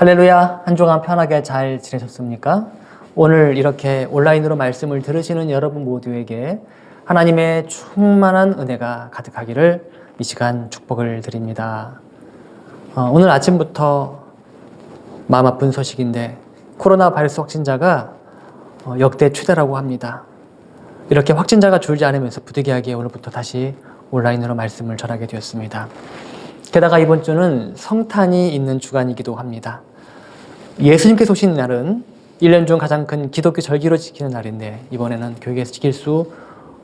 할렐루야, 한 주간 편하게 잘 지내셨습니까? 오늘 이렇게 온라인으로 말씀을 들으시는 여러분 모두에게 하나님의 충만한 은혜가 가득하기를 이 시간 축복을 드립니다. 오늘 아침부터 마음 아픈 소식인데 코로나 바이러스 확진자가 역대 최다라고 합니다. 이렇게 확진자가 줄지 않으면서 부득이하게 오늘부터 다시 온라인으로 말씀을 전하게 되었습니다. 게다가 이번 주는 성탄이 있는 주간이기도 합니다. 예수님께서 오신 날은 1년 중 가장 큰 기독교 절기로 지키는 날인데 이번에는 교회에서 지킬 수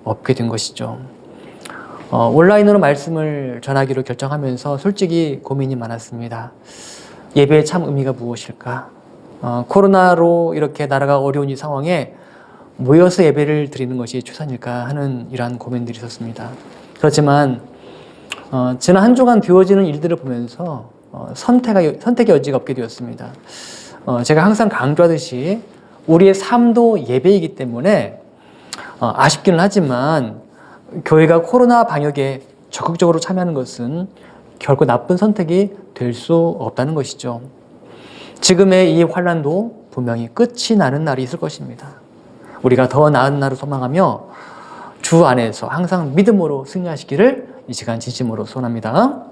없게 된 것이죠. 온라인으로 말씀을 전하기로 결정하면서 솔직히 고민이 많았습니다. 예배의 참 의미가 무엇일까? 코로나로 이렇게 나라가 어려운 이 상황에 모여서 예배를 드리는 것이 최선일까 하는 이러한 고민들이 있었습니다. 그렇지만 지난 한 주간 되어지는 일들을 보면서 선택의 여지가 없게 되었습니다. 제가 항상 강조하듯이 우리의 삶도 예배이기 때문에 아쉽기는 하지만 교회가 코로나 방역에 적극적으로 참여하는 것은 결코 나쁜 선택이 될 수 없다는 것이죠. 지금의 이 환난도 분명히 끝이 나는 날이 있을 것입니다. 우리가 더 나은 날을 소망하며 주 안에서 항상 믿음으로 승리하시기를 이 시간 진심으로 소원합니다.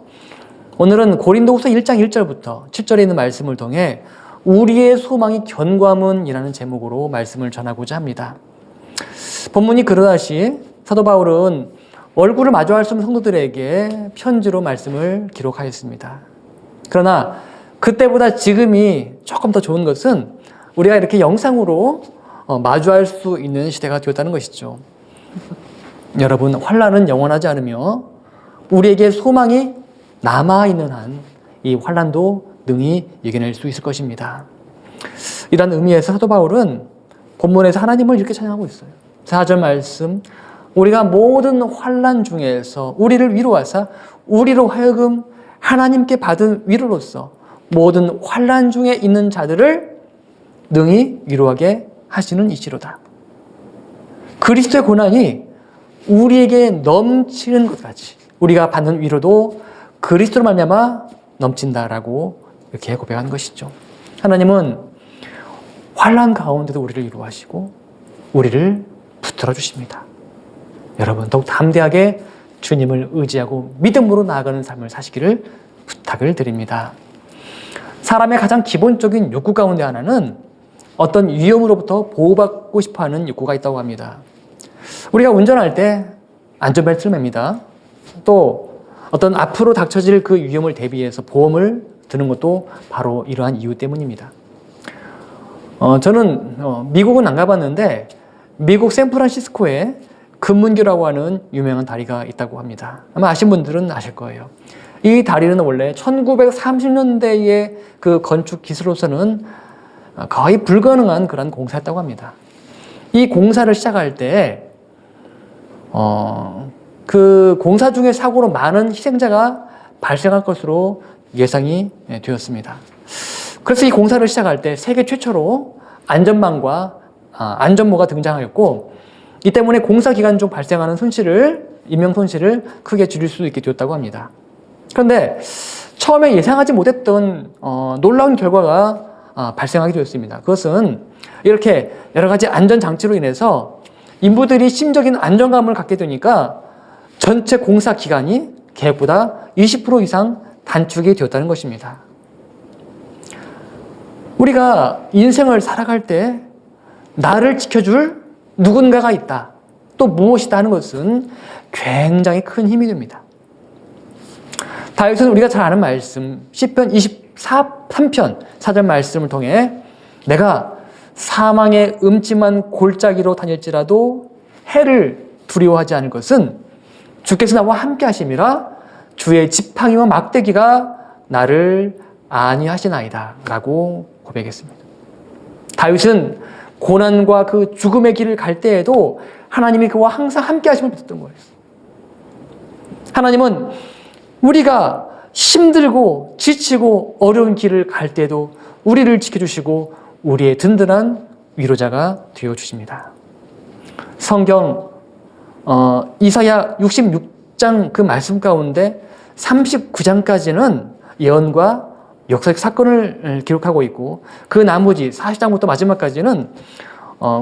오늘은 고린도후서 1장 1절부터 7절에 있는 말씀을 통해 우리의 소망이 견고함은이라는 제목으로 말씀을 전하고자 합니다. 본문이 그러하시 사도 바울은 얼굴을 마주할 수 없는 성도들에게 편지로 말씀을 기록하였습니다. 그러나 그때보다 지금이 조금 더 좋은 것은 우리가 이렇게 영상으로 마주할 수 있는 시대가 되었다는 것이죠. 여러분, 환난은 영원하지 않으며 우리에게 소망이 남아있는 한 이 환난도 능히 이겨낼 수 있을 것입니다. 이런 의미에서 사도 바울은 본문에서 하나님을 이렇게 찬양하고 있어요. 4절 말씀, 우리가 모든 환난 중에서 우리를 위로하사 우리로 하여금 하나님께 받은 위로로서 모든 환난 중에 있는 자들을 능히 위로하게 하시는 이시로다. 그리스도의 고난이 우리에게 넘치는 것 같이 우리가 받는 위로도 그리스도로 말미암아 넘친다라고 이렇게 고백한 것이죠. 하나님은 환난 가운데도 우리를 위로하시고 우리를 붙들어 주십니다. 여러분, 더욱 담대하게 주님을 의지하고 믿음으로 나아가는 삶을 사시기를 부탁을 드립니다. 사람의 가장 기본적인 욕구 가운데 하나는 어떤 위험으로부터 보호받고 싶어하는 욕구가 있다고 합니다. 우리가 운전할 때 안전벨트를 맵니다. 또 어떤 앞으로 닥쳐질 그 위험을 대비해서 보험을 드는 것도 바로 이러한 이유 때문입니다. 저는 미국은 안 가봤는데 미국 샌프란시스코에 금문교라고 하는 유명한 다리가 있다고 합니다. 아마 아신 분들은 아실 거예요. 이 다리는 원래 1930년대의 그 건축 기술로서는 거의 불가능한 그런 공사였다고 합니다. 이 공사를 시작할 때 그 공사 중에 사고로 많은 희생자가 발생할 것으로 예상이 되었습니다. 그래서 이 공사를 시작할 때 세계 최초로 안전망과 안전모가 등장하였고 이 때문에 공사 기간 중 발생하는 인명 손실을 크게 줄일 수 있게 되었다고 합니다. 그런데 처음에 예상하지 못했던 놀라운 결과가 발생하게 되었습니다. 그것은 이렇게 여러 가지 안전장치로 인해서 인부들이 심적인 안정감을 갖게 되니까 전체 공사 기간이 계획보다 20% 이상 단축이 되었다는 것입니다. 우리가 인생을 살아갈 때 나를 지켜줄 누군가가 있다, 또 무엇이다 하는 것은 굉장히 큰 힘이 됩니다. 다윗은 우리가 잘 아는 말씀 시편 23편 4절 말씀을 통해 내가 사망의 음침한 골짜기로 다닐지라도 해를 두려워하지 않을 것은 주께서 나와 함께 하심이라 주의 지팡이와 막대기가 나를 안위하시나이다 라고 고백했습니다. 다윗은 고난과 그 죽음의 길을 갈 때에도 하나님이 그와 항상 함께 하심을 믿었던 거예요. 하나님은 우리가 힘들고 지치고 어려운 길을 갈 때도 우리를 지켜주시고 우리의 든든한 위로자가 되어주십니다. 성경 이사야 66장 그 말씀 가운데 39장까지는 예언과 역사적 사건을 기록하고 있고 그 나머지 40장부터 마지막까지는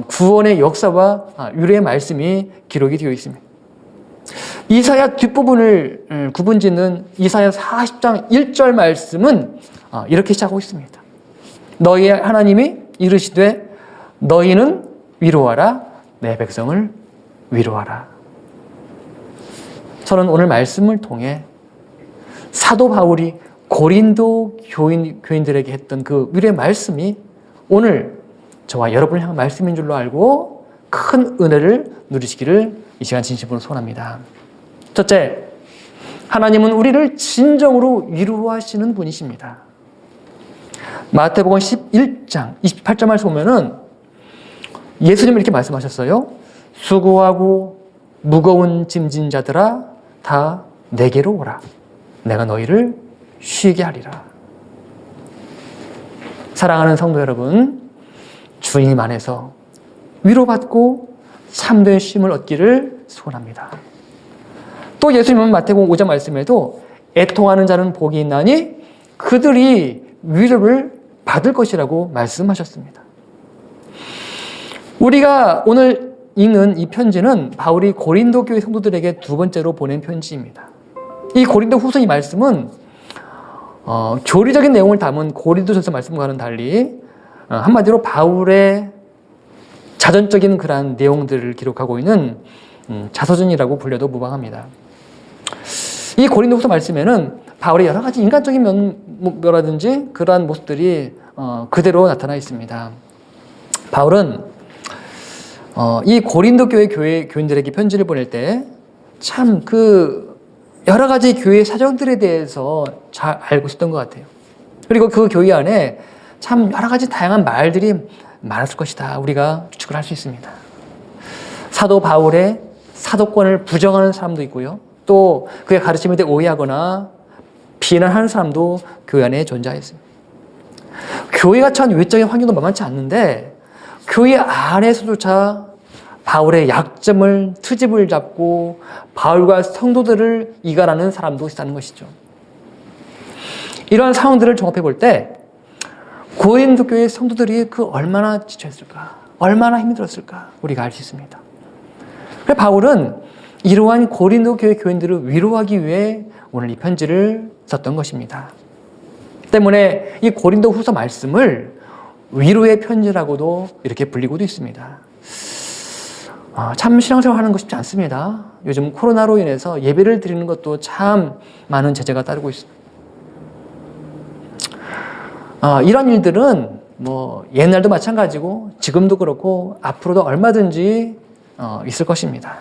구원의 역사와 위로의 말씀이 기록이 되어 있습니다. 이사야 뒷부분을 구분짓는 이사야 40장 1절 말씀은 이렇게 시작하고 있습니다. 너희의 하나님이 이르시되 너희는 위로하라 내 백성을 위로하라. 저는 오늘 말씀을 통해 사도 바울이 고린도 교인들에게 했던 그 위로의 말씀이 오늘 저와 여러분을 향한 말씀인 줄로 알고 큰 은혜를 누리시기를 이 시간 진심으로 소원합니다. 첫째, 하나님은 우리를 진정으로 위로하시는 분이십니다. 마태복음 11장 28절 말씀 보면은 예수님이 이렇게 말씀하셨어요. 수고하고 무거운 짐진 자들아 다 내게로 오라. 내가 너희를 쉬게 하리라. 사랑하는 성도 여러분, 주님 안에서 위로받고 참된 쉼을 얻기를 소원합니다. 또 예수님은 마태복음 5장 말씀에도 애통하는 자는 복이 있나니 그들이 위로를 받을 것이라고 말씀하셨습니다. 우리가 오늘 읽는 이 편지는 바울이 고린도 교회 성도들에게 두 번째로 보낸 편지입니다. 이 고린도 후서 이 말씀은 교리적인 내용을 담은 고린도전서 말씀과는 달리 한마디로 바울의 자전적인 그러한 내용들을 기록하고 있는 자서전이라고 불려도 무방합니다. 이 고린도후서 말씀에는 바울의 여러 가지 인간적인 면이라든지 그러한 모습들이 그대로 나타나 있습니다. 바울은 이 고린도 교회 교인들에게 편지를 보낼 때 참 그 여러 가지 교회 사정들에 대해서 잘 알고 있었던 것 같아요. 그리고 그 교회 안에 참 여러 가지 다양한 말들이 많았을 것이다. 우리가 추측을 할 수 있습니다. 사도 바울의 사도권을 부정하는 사람도 있고요. 또 그의 가르침에 대해 오해하거나 비난하는 사람도 교회 안에 존재했습니다. 교회가 처한 외적인 환경도 만만치 않는데 교회 안에서조차 바울의 약점을 트집을 잡고 바울과 성도들을 이갈하는 사람도 있다는 것이죠. 이러한 상황들을 종합해 볼 때 고린도 교회 성도들이 그 얼마나 지쳐있을까, 얼마나 힘들었을까 우리가 알 수 있습니다. 그래서 바울은 이러한 고린도 교회 교인들을 위로하기 위해 오늘 이 편지를 썼던 것입니다. 때문에 이 고린도 후서 말씀을 위로의 편지라고도 이렇게 불리고도 있습니다. 참 신앙생활 하는 거 쉽지 않습니다. 요즘 코로나로 인해서 예배를 드리는 것도 참 많은 제재가 따르고 있습니다. 이런 일들은 뭐 옛날도 마찬가지고 지금도 그렇고 앞으로도 얼마든지 있을 것입니다.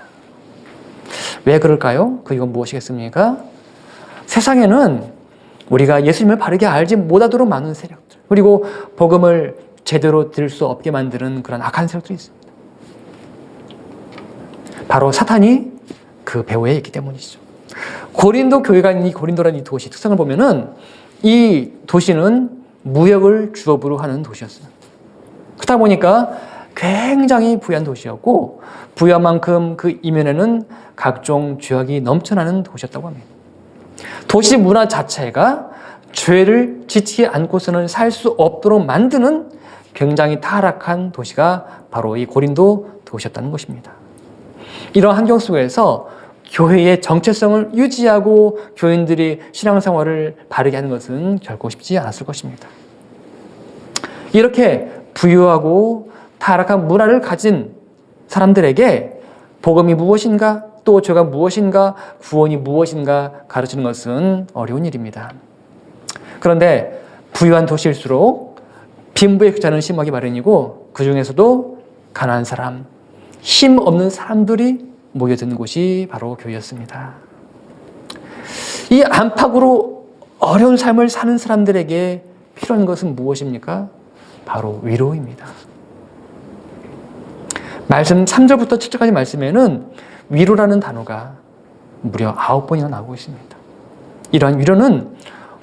왜 그럴까요? 그 이건 무엇이겠습니까? 세상에는 우리가 예수님을 바르게 알지 못하도록 많은 세력들, 그리고 복음을 제대로 들을 수 없게 만드는 그런 악한 세력들이 있습니다. 바로 사탄이 그 배후에 있기 때문이죠. 고린도 교회가 있는 이 고린도라는 이 도시 특성을 보면은 이 도시는 무역을 주업으로 하는 도시였어요. 그러다 보니까 굉장히 부유한 도시였고 부유한 만큼 그 이면에는 각종 죄악이 넘쳐나는 도시였다고 합니다. 도시 문화 자체가 죄를 지키지 않고서는 살 수 없도록 만드는 굉장히 타락한 도시가 바로 이 고린도 도시였다는 것입니다. 이런 환경 속에서 교회의 정체성을 유지하고 교인들이 신앙생활을 바르게 하는 것은 결코 쉽지 않았을 것입니다. 이렇게 부유하고 타락한 문화를 가진 사람들에게 복음이 무엇인가, 또 죄가 무엇인가, 구원이 무엇인가 가르치는 것은 어려운 일입니다. 그런데 부유한 도시일수록 빈부의 격차는 심하기 마련이고 그 중에서도 가난한 사람, 힘 없는 사람들이 모여드는 곳이 바로 교회였습니다. 이 안팎으로 어려운 삶을 사는 사람들에게 필요한 것은 무엇입니까? 바로 위로입니다. 말씀 3절부터 7절까지 말씀에는 위로라는 단어가 무려 9번이나 나오고 있습니다. 이러한 위로는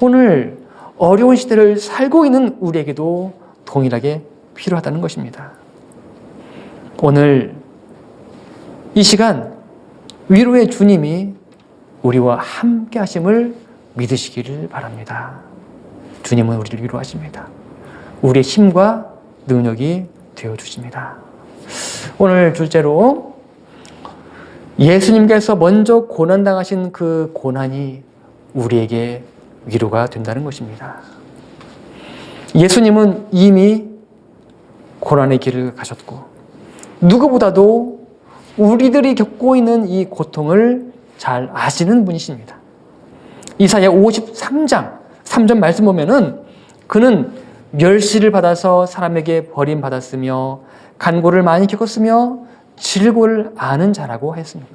오늘 어려운 시대를 살고 있는 우리에게도 동일하게 필요하다는 것입니다. 오늘 이 시간 위로의 주님이 우리와 함께 하심을 믿으시기를 바랍니다. 주님은 우리를 위로하십니다. 우리의 힘과 능력이 되어주십니다. 오늘 둘째로 예수님께서 먼저 고난당하신 그 고난이 우리에게 위로가 된다는 것입니다. 예수님은 이미 고난의 길을 가셨고 누구보다도 우리들이 겪고 있는 이 고통을 잘 아시는 분이십니다. 이사야 53장 3절 말씀 보면은 그는 멸시를 받아서 사람에게 버림받았으며 간고를 많이 겪었으며 질고를 아는 자라고 했습니다.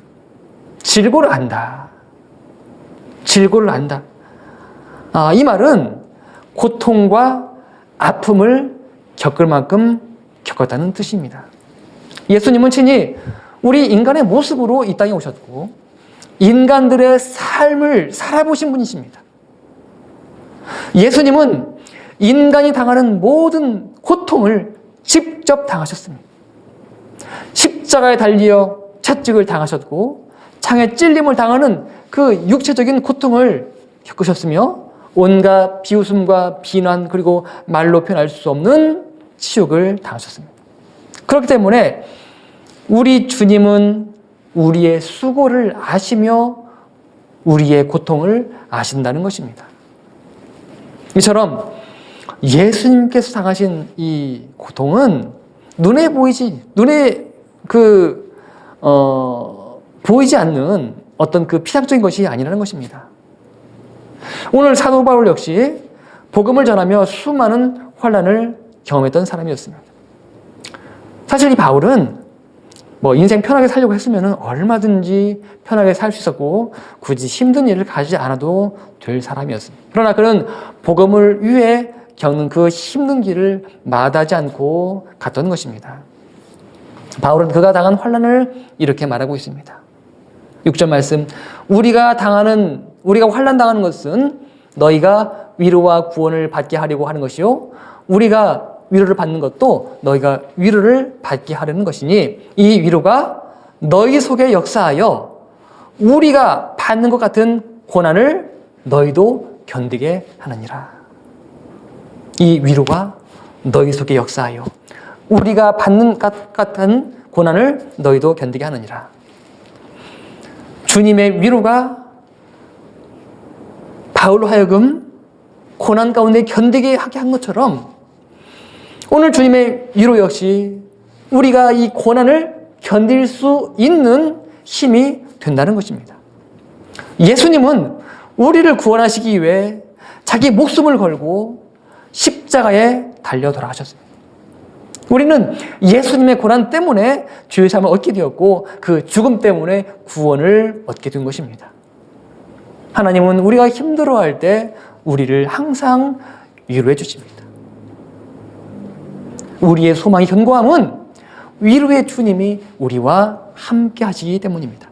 질고를 안다. 질고를 안다. 이 말은 고통과 아픔을 겪을 만큼 겪었다는 뜻입니다. 예수님은 친히 우리 인간의 모습으로 이 땅에 오셨고 인간들의 삶을 살아보신 분이십니다. 예수님은 인간이 당하는 모든 고통을 직접 당하셨습니다. 십자가에 달려 채찍을 당하셨고 창에 찔림을 당하는 그 육체적인 고통을 겪으셨으며 온갖 비웃음과 비난 그리고 말로 표현할 수 없는 치욕을 당하셨습니다. 그렇기 때문에 우리 주님은 우리의 수고를 아시며 우리의 고통을 아신다는 것입니다. 이처럼 예수님께서 당하신 이 고통은 눈에 보이지 않는 어떤 그 피상적인 것이 아니라는 것입니다. 오늘 사도 바울 역시 복음을 전하며 수많은 환난을 경험했던 사람이었습니다. 사실 이 바울은 인생 편하게 살려고 했으면 얼마든지 편하게 살 수 있었고 굳이 힘든 일을 가지지 않아도 될 사람이었습니다. 그러나 그는 복음을 위해 겪는 그 힘든 길을 마다하지 않고 갔던 것입니다. 바울은 그가 당한 환난을 이렇게 말하고 있습니다. 6절 말씀, 우리가 환난 당하는 것은 너희가 위로와 구원을 받게 하려고 하는 것이요 우리가 위로를 받는 것도 너희가 위로를 받게 하려는 것이니 이 위로가 너희 속에 역사하여 우리가 받는 것 같은 고난을 너희도 견디게 하느니라. 이 위로가 너희 속에 역사하여 우리가 받는 것 같은 고난을 너희도 견디게 하느니라. 주님의 위로가 바울로 하여금 고난 가운데 견디게 하게 한 것처럼 오늘 주님의 위로 역시 우리가 이 고난을 견딜 수 있는 힘이 된다는 것입니다. 예수님은 우리를 구원하시기 위해 자기 목숨을 걸고 십자가에 달려 돌아가셨습니다. 우리는 예수님의 고난 때문에 죄의 사함을 얻게 되었고 그 죽음 때문에 구원을 얻게 된 것입니다. 하나님은 우리가 힘들어할 때 우리를 항상 위로해 주십니다. 우리의 소망이 견고함은 위로의 주님이 우리와 함께 하시기 때문입니다.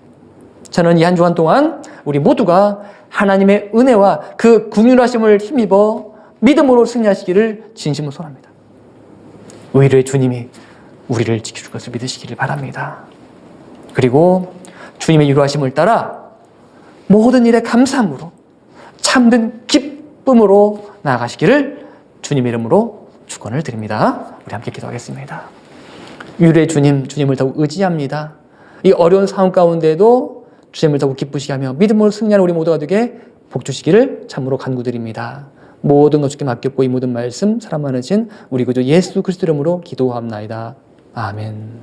저는 이 한 주간 동안 우리 모두가 하나님의 은혜와 그 긍휼하심을 힘입어 믿음으로 승리하시기를 진심으로 소원합니다. 위로의 주님이 우리를 지켜줄 것을 믿으시기를 바랍니다. 그리고 주님의 위로하심을 따라 모든 일에 감사함으로 참된 기쁨으로 나아가시기를 주님의 이름으로 축원을 드립니다. 우리 함께 기도하겠습니다. 위로의 주님을 더욱 의지합니다. 이 어려운 상황 가운데도 주님을 더욱 기쁘시게 하며 믿음으로 승리하는 우리 모두가 되게 복 주시기를 참으로 간구드립니다. 모든 것 주께 맡겼고 이 모든 말씀 사랑 많으신 우리 구주 예수 그리스도 이름으로 기도합나이다. 아멘.